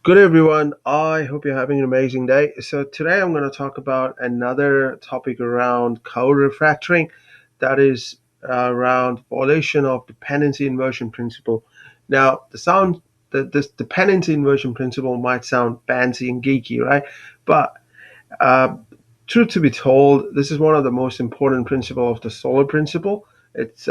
Good everyone. I hope you're having an amazing day. So today I'm going to talk about another topic around code refactoring, that is around violation of dependency inversion principle. Now, this dependency inversion principle might sound fancy and geeky, right? But uh, truth to be told, this is one of the most important principles of the solar principle. It's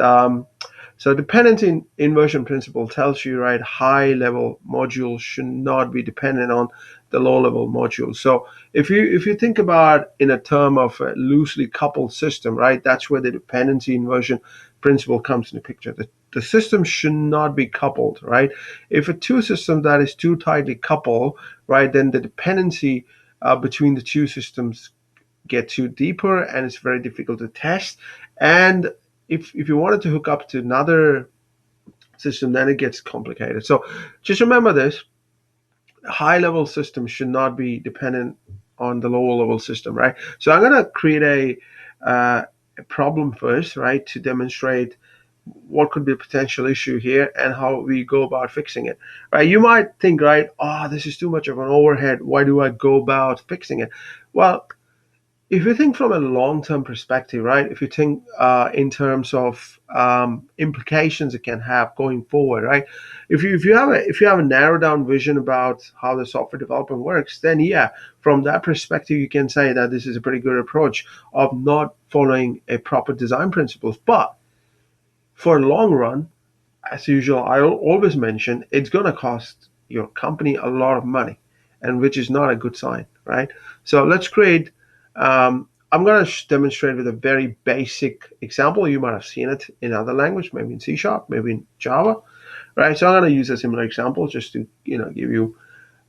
so dependency inversion principle tells you, right, high level modules should not be dependent on the low level modules. So if you think about in a term of a loosely coupled system, right, that's where the dependency inversion principle comes into picture. The system should not be coupled, right? If a two system that is too tightly coupled, right, then the dependency between the two systems get too deeper and it's very difficult to test. And if you wanted to hook up to another system, then it gets complicated. So just remember this: high level system should not be dependent on the lower level system, right? So I'm going to create a problem first, right, to demonstrate what could be a potential issue here and how we go about fixing it, right? You might think, right, oh, this is too much of an overhead. Why do I go about fixing it? Well, if you think from a long-term perspective, right? If you think in terms of implications it can have going forward, right? If you have a narrow down vision about how the software development works, then yeah, from that perspective, you can say that this is a pretty good approach of not following a proper design principles. But for a long run, as usual, I always mention it's going to cost your company a lot of money, and which is not a good sign, right? So let's create. I'm going to demonstrate with a very basic example. You might have seen it in other language, maybe in C sharp, maybe in Java, right? So I'm going to use a similar example just to give you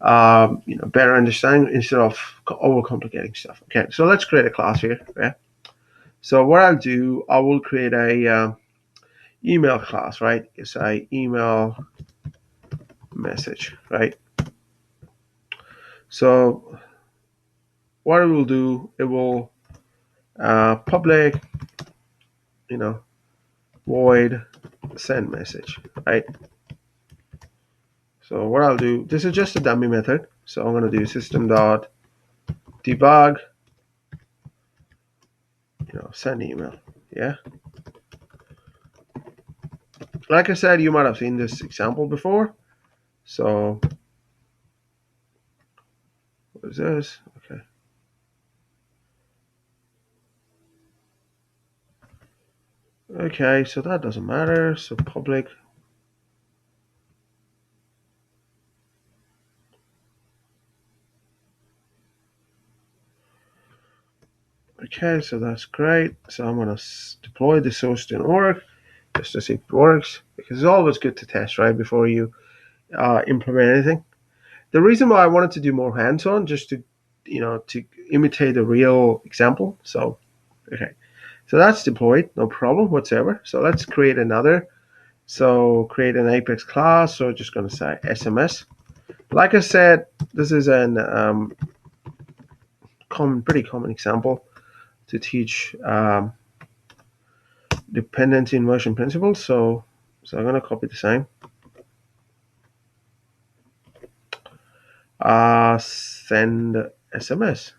better understanding instead of overcomplicating stuff. Okay, so let's create a class here. Yeah. So what I'll do, I will create a email class, right? It's a email message, right? So what it will do, it will public, void send message, right? So what I'll do, this is just a dummy method. So I'm going to do system dot debug, send email. Yeah. Like I said, you might have seen this example before. So what is this? Okay. Okay, so that doesn't matter. So public. Okay, so that's great. So I'm going to deploy the source to an org just to see if it works, because it's always good to test, right, before you implement anything. The reason why I wanted to do more hands-on, just to imitate a real example. So, okay, so that's deployed, no problem whatsoever. So let's create another. So create an Apex class. So just going to say SMS. Like I said, this is an pretty common example to teach dependency inversion principles. So I'm going to copy the same. Send SMS.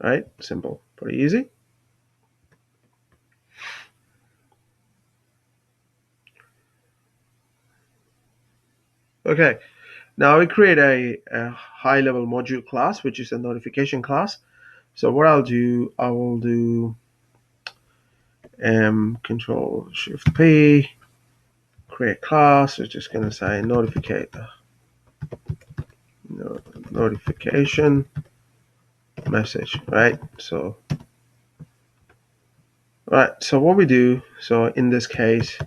Right? Simple. Pretty easy. Okay. Now we create a high-level module class, which is a notification class. So what I'll do, I will do Control Shift P, create class. It's just going to say notification message, right? So what we do, so in this case,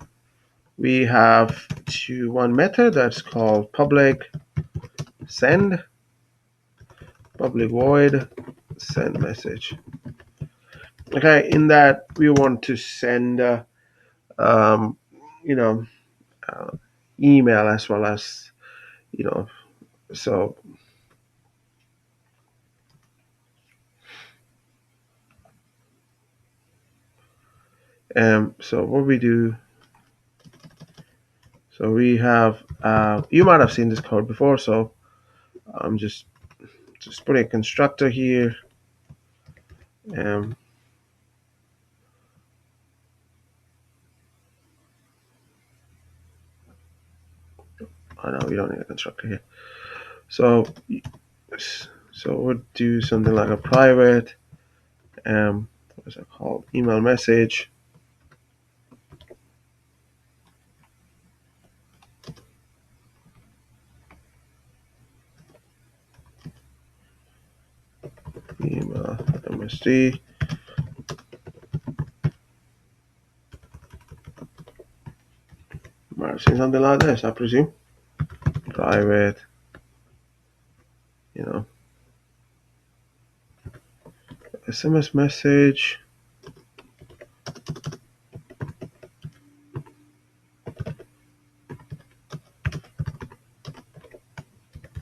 we have one method that's called public send, public void send message. Okay, in that we want to send um, you know email as well as so so what we do, So we have, you might have seen this code before, so I'm just putting a constructor here. Um, oh no, we don't need a constructor here. So we'll do something like a private, what is it called? Email message. Email MSD. Might have seen something like this, I presume. Private, you know, SMS message.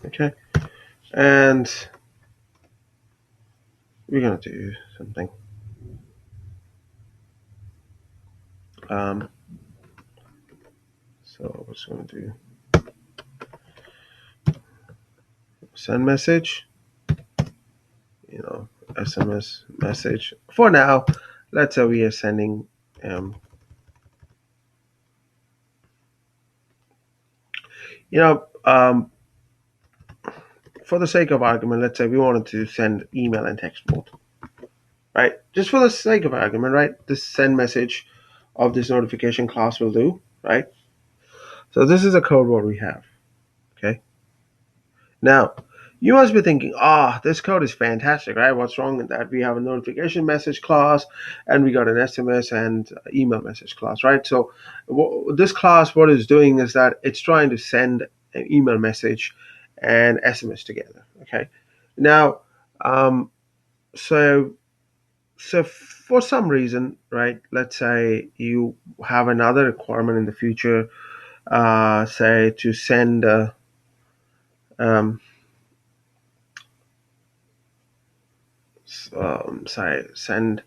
Okay, and we're gonna do something. So what's gonna do? Send message. You know, SMS message. For now, let's say we are sending. You know, for the sake of argument, let's say we wanted to send email and text both, right? Just for the sake of argument, right? This send message of this notification class will do, right? So this is a code what we have, okay? Now, you must be thinking, this code is fantastic, right? What's wrong with that? We have a notification message class, and we got an SMS and email message class, right? So this class, what it's doing is that it's trying to send an email message and SMS together, okay? Now, um, so for some reason, right? Let's say you have another requirement in the future, say to send um, sorry, send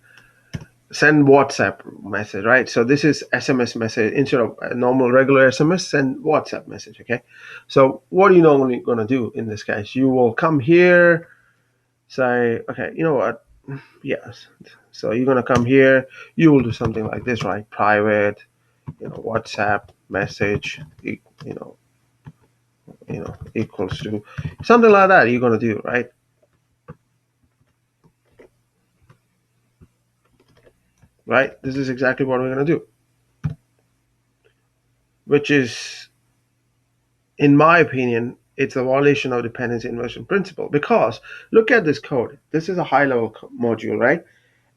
WhatsApp message, right? So this is SMS message instead of a normal regular SMS, send WhatsApp message, okay? So what are you normally going to do in this case? You will come here, say, okay, you know what? Yes. So you're going to come here, you will do something like this, right? Private, WhatsApp message, equals to something like that. You're going to do, right? Right? This is exactly what we're going to do, which is, in my opinion, it's a violation of dependency inversion principle because look at this code. This is a high level module, right?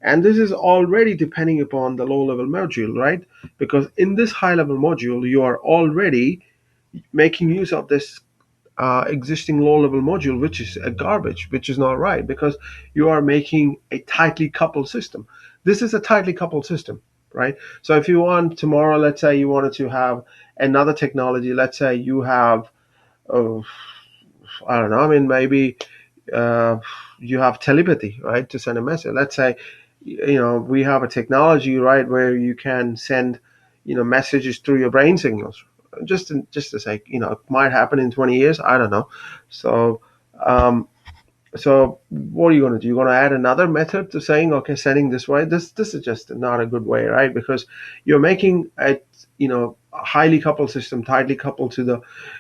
And this is already depending upon the low level module, right? Because in this high level module, you are already making use of this existing low level module, which is a garbage, which is not right because you are making a tightly coupled system. This is a tightly coupled system, right? So if you want tomorrow, let's say you wanted to have another technology, let's say you have, oh, I don't know, I mean, maybe uh, you have telepathy, right, to send a message. Let's say, we have a technology, right, where you can send, messages through your brain signals. Just to say, it might happen in 20 years. I don't know. So, um, so what are you going to do? You're going to add another method to saying, okay, sending this way. This is just not a good way, right? Because you're making a highly coupled system tightly coupled to the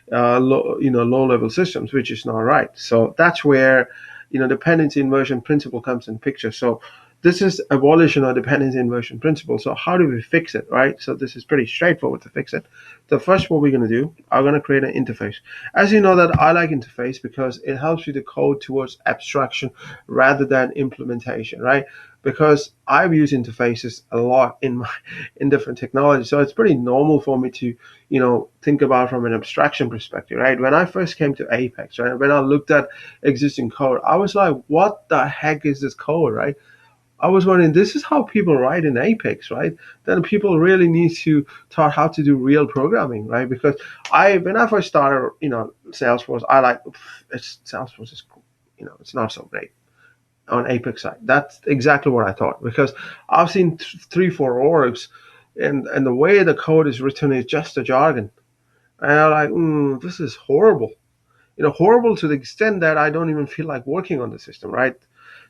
low level systems, which is not right. So that's where dependency inversion principle comes in picture. So this is evolution of dependency inversion principle. So how do we fix it, right? So this is pretty straightforward to fix it. The first, what we're going to do, I'm going to create an interface. As you know that I like interface because it helps you to code towards abstraction rather than implementation, right? Because I've used interfaces a lot in different technologies, so it's pretty normal for me to think about from an abstraction perspective, right? When I first came to Apex, right, when I looked at existing code, I was like, what the heck is this code, right? I was wondering, this is how people write in Apex, right? Then people really need to taught how to do real programming, right? Because when I first started, Salesforce, Salesforce is, it's not so great on Apex side. That's exactly what I thought because I've seen three, four orgs, and the way the code is written is just a jargon. And I'm like, this is horrible. Horrible to the extent that I don't even feel like working on the system, right?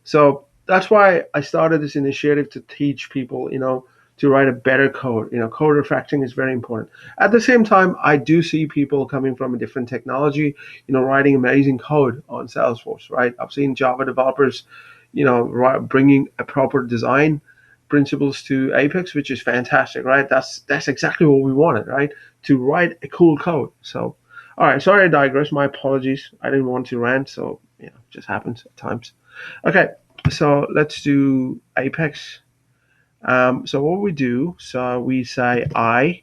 So that's why I started this initiative to teach people, to write a better code. Code refactoring is very important. At the same time, I do see people coming from a different technology, writing amazing code on Salesforce, right? I've seen Java developers, bringing a proper design principles to Apex, which is fantastic, right? That's exactly what we wanted, right? To write a cool code. So, all right, sorry I digress. My apologies. I didn't want to rant, so it just happens at times. Okay, so let's do Apex. So what we do, so we say I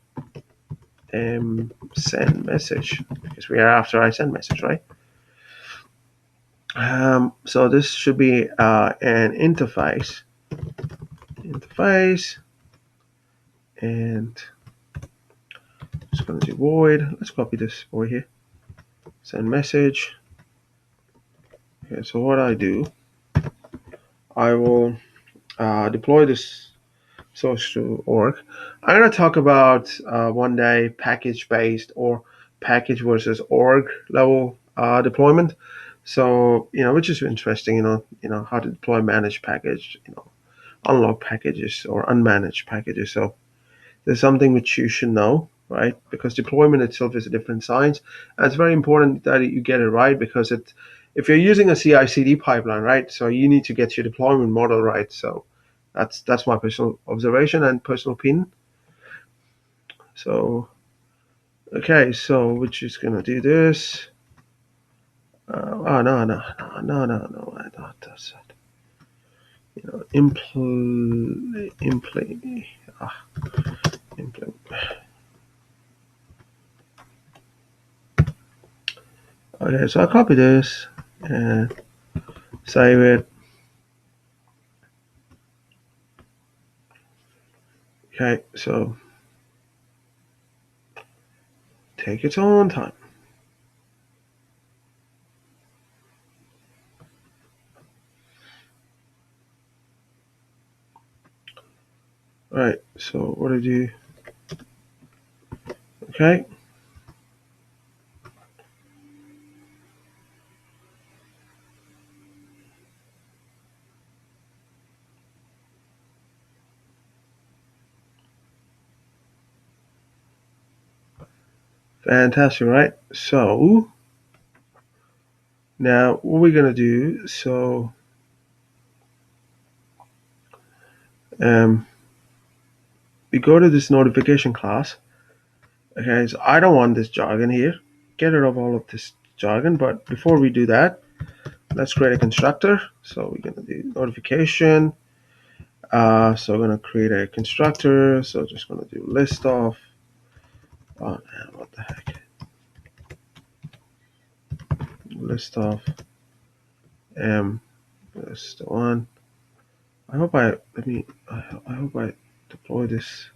send message because we are after I send message, right? So this should be an interface, and just going to do void. Let's copy this void here. Send message. Okay, so what I do, I will deploy this source to org. I'm going to talk about one day package based or package versus org level deployment. So which is interesting. How to deploy managed package. Unlock packages or unmanaged packages. So there's something which you should know, right? Because deployment itself is a different science. And it's very important that you get it right because if you're using a CI/CD pipeline, right? So you need to get your deployment model right. So that's my personal observation and personal opinion. So okay, so we're just gonna do this. Oh no! I thought that's it. Impl, ah, impl. Okay, so I copy this and save it. Okay, so take its own time. All right, so what did you? Okay, fantastic, right? So now what we're gonna do? So um, we go to this notification class. Okay, so I don't want this jargon here. Get rid of all of this jargon. But before we do that, let's create a constructor. So we're gonna do notification. So we're gonna create a constructor. So just gonna do list of. Oh man, what the heck? List of list one. I hope I let me. I hope I deploy this.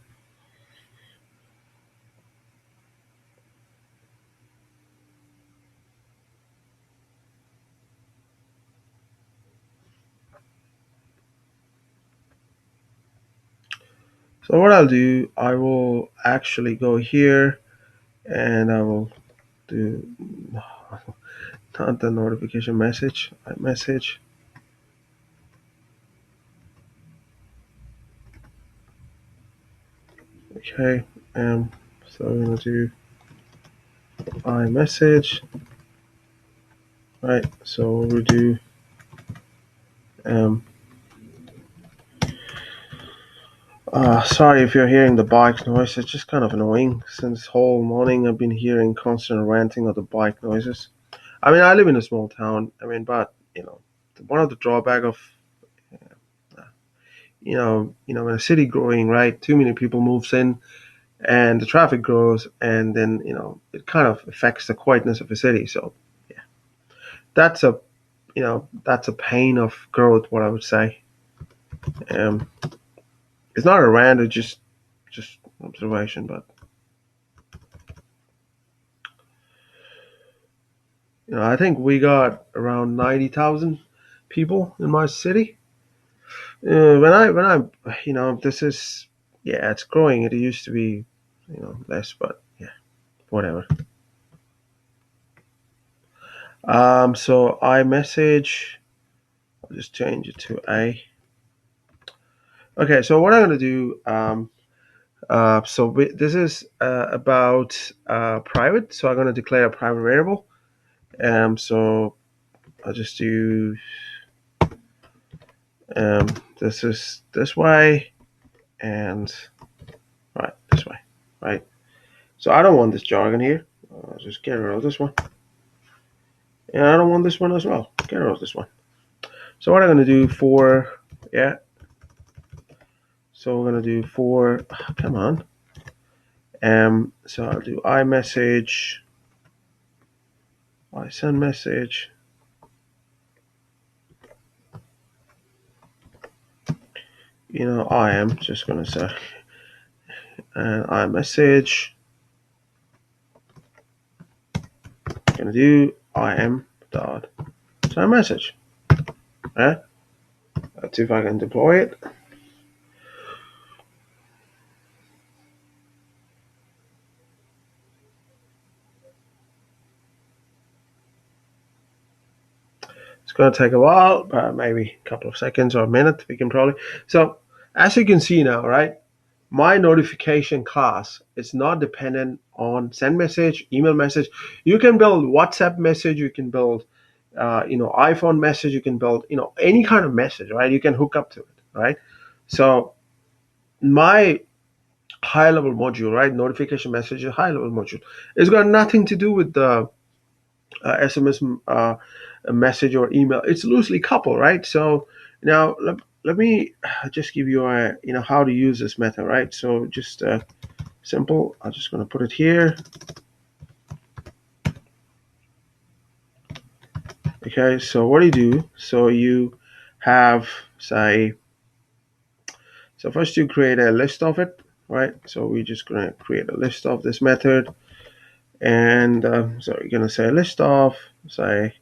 So what I'll do, I will actually go here and I will do not the notification message. Message. Okay. So I'm gonna do iMessage. Right. So we'll do um. Sorry if you're hearing the bike noise. It's just kind of annoying. Since whole morning, I've been hearing constant ranting of the bike noises. I mean, I live in a small town. I mean, but one of the drawback of when a city growing, right? Too many people moves in, and the traffic grows, and then it kind of affects the quietness of a city. So yeah, that's a pain of growth. What I would say. Um, it's not a rant. It's just observation, but I think we got around 90,000 people in my city. This is, yeah, it's growing. It used to be, less, but yeah. whatever. So iMessage, I'll just change it to A. Okay, so what I'm going to do, this is about private, so I'm going to declare a private variable. So I'll just do this is this way, and right this way, right. So I don't want this jargon here. I'll just get rid of this one, and I don't want this one as well. Get rid of this one. So what I'm going to do for so we're going to do for come on. So I'll do iMessage, I send message. I am just going to say, and iMessage. Going to do im dot send message. Let's see if I can deploy it. It's going to take a while, but maybe a couple of seconds or a minute. We can probably. So as you can see now, right, my notification class is not dependent on send message, email message. You can build WhatsApp message. You can build, iPhone message. You can build, any kind of message, right? You can hook up to it, right? So my high level module, right, notification message, high level module, it's got nothing to do with the SMS message or email. It's loosely coupled, right? So now let me just give you how to use this method, right? So just simple. I'm just going to put it here. Okay, so what do you do? So you have, say, so first you create a list of it, right? So we're just going to create a list of this method. And so you're going to say list of, say,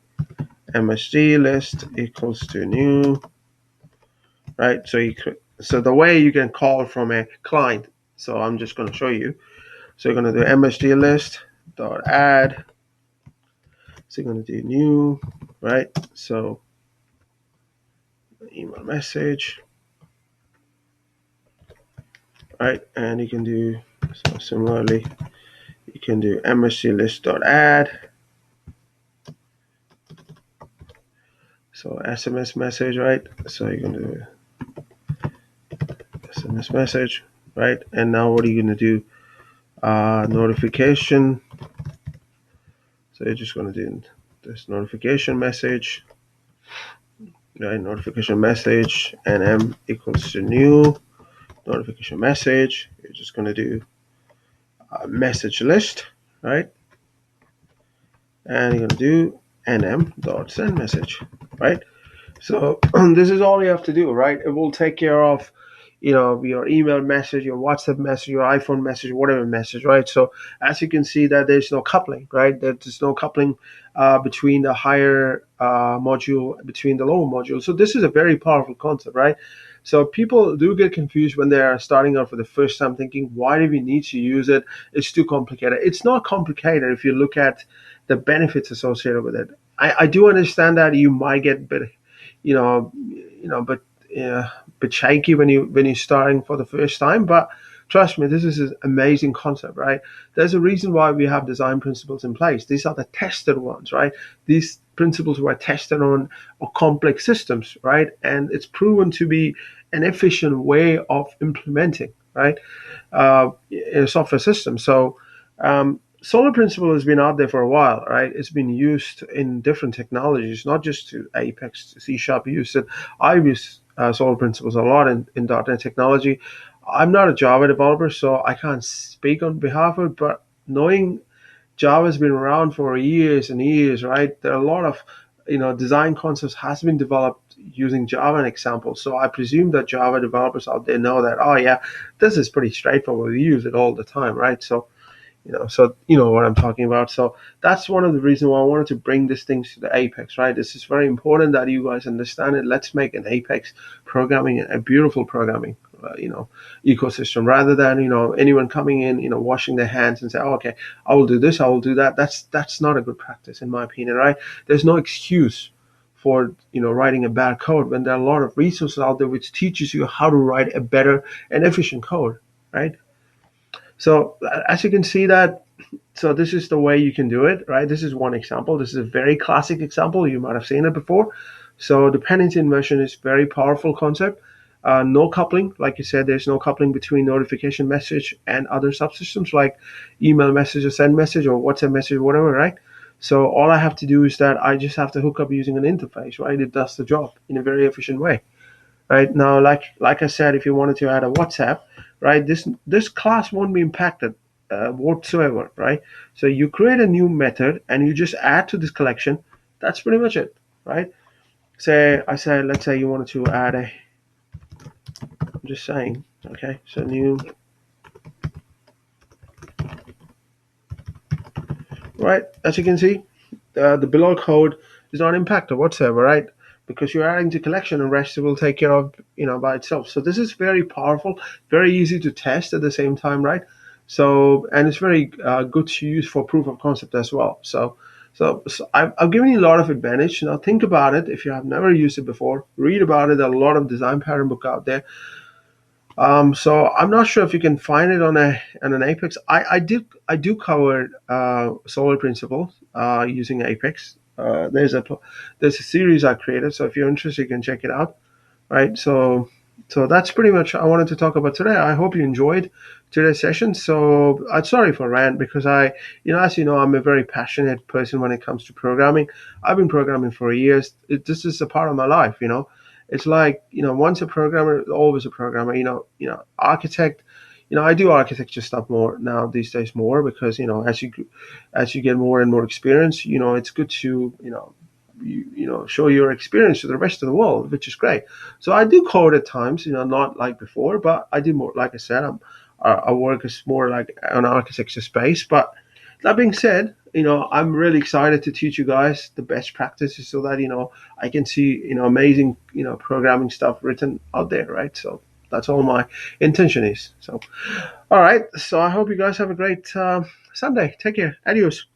MSG list equals to new, right? So the way you can call from a client. So I'm just going to show you. So you're going to do MSG list dot add. So you're going to do new, right? So email message, right? And you can do so similarly. You can do MSG list dot add. So SMS message, right? So you're going to do SMS message, right? And now what are you going to do? Notification. So you're just going to do this notification message, right? Notification message, nm equals to new notification message. You're just going to do a message list, right? And you're going to do nm dot send message, right? So this is all you have to do, right? It will take care of your email message, your WhatsApp message, your iPhone message, whatever message, right? So as you can see that there's no coupling, right? There's no coupling between the higher module, between the lower module. So this is a very powerful concept, right? So people do get confused when they are starting out for the first time thinking, why do we need to use it? It's too complicated. It's not complicated if you look at the benefits associated with it. I do understand that you might get a bit, but bit shaky when you're starting for the first time. But trust me, this is an amazing concept, right? There's a reason why we have design principles in place. These are the tested ones, right? These principles were tested on complex systems, right? And it's proven to be an efficient way of implementing, right, in a software system. So Solar Principle has been out there for a while, right? It's been used in different technologies, not just to Apex, C# used it. I've used Solar Principles a lot in .NET technology. I'm not a Java developer, so I can't speak on behalf of it, but knowing Java's been around for years and years, right? There are a lot of design concepts has been developed using Java and examples. So I presume that Java developers out there know that, oh yeah, this is pretty straightforward. We use it all the time, right? So you know what I'm talking about. So that's one of the reasons why I wanted to bring these things to the Apex, right? This is very important that you guys understand it. Let's make an Apex programming a beautiful programming, ecosystem, rather than anyone coming in, washing their hands and say, oh, okay, I will do this, I will do that. That's not a good practice, in my opinion, right? There's no excuse for writing a bad code when there are a lot of resources out there which teaches you how to write a better and efficient code, right? So as you can see that, so this is the way you can do it, right? This is one example. This is a very classic example. You might have seen it before. So dependency inversion is very powerful concept. No coupling, like you said, there's no coupling between notification message and other subsystems like email message or send message or WhatsApp message, or whatever, right? So all I have to do is that I just have to hook up using an interface, right? It does the job in a very efficient way. Right now, like I said, if you wanted to add a WhatsApp, right, this class won't be impacted whatsoever, right? So you create a new method and you just add to this collection. That's pretty much it, right? Let's say you wanted to add a. I'm just saying, okay. So new, right? As you can see, the below code is not impacted whatsoever, right? Because you're adding to collection and rest will take care of by itself. So this is very powerful, very easy to test at the same time, right? So and it's very good to use for proof of concept as well. So I've given you a lot of advantage. Now think about it. If you have never used it before, read about it. There are a lot of design pattern book out there. So I'm not sure if you can find it on an Apex. I do cover solar principles using Apex. There's a series I created. So if you're interested, you can check it out. Right. So that's pretty much I wanted to talk about today. I hope you enjoyed today's session. So I'm sorry for rant because as you know, I'm a very passionate person when it comes to programming. I've been programming for years. This is a part of my life. It's like once a programmer, always a programmer. Architect. I do architecture stuff more now these days more because as you get more and more experience, it's good to show your experience to the rest of the world, which is great. So I do code at times, not like before, but I do more. Like I said, I work as more like an architecture space. But that being said, I'm really excited to teach you guys the best practices so that I can see amazing programming stuff written out there, right? So that's all my intention is. So all right. So I hope you guys have a great Sunday. Take care. Adios.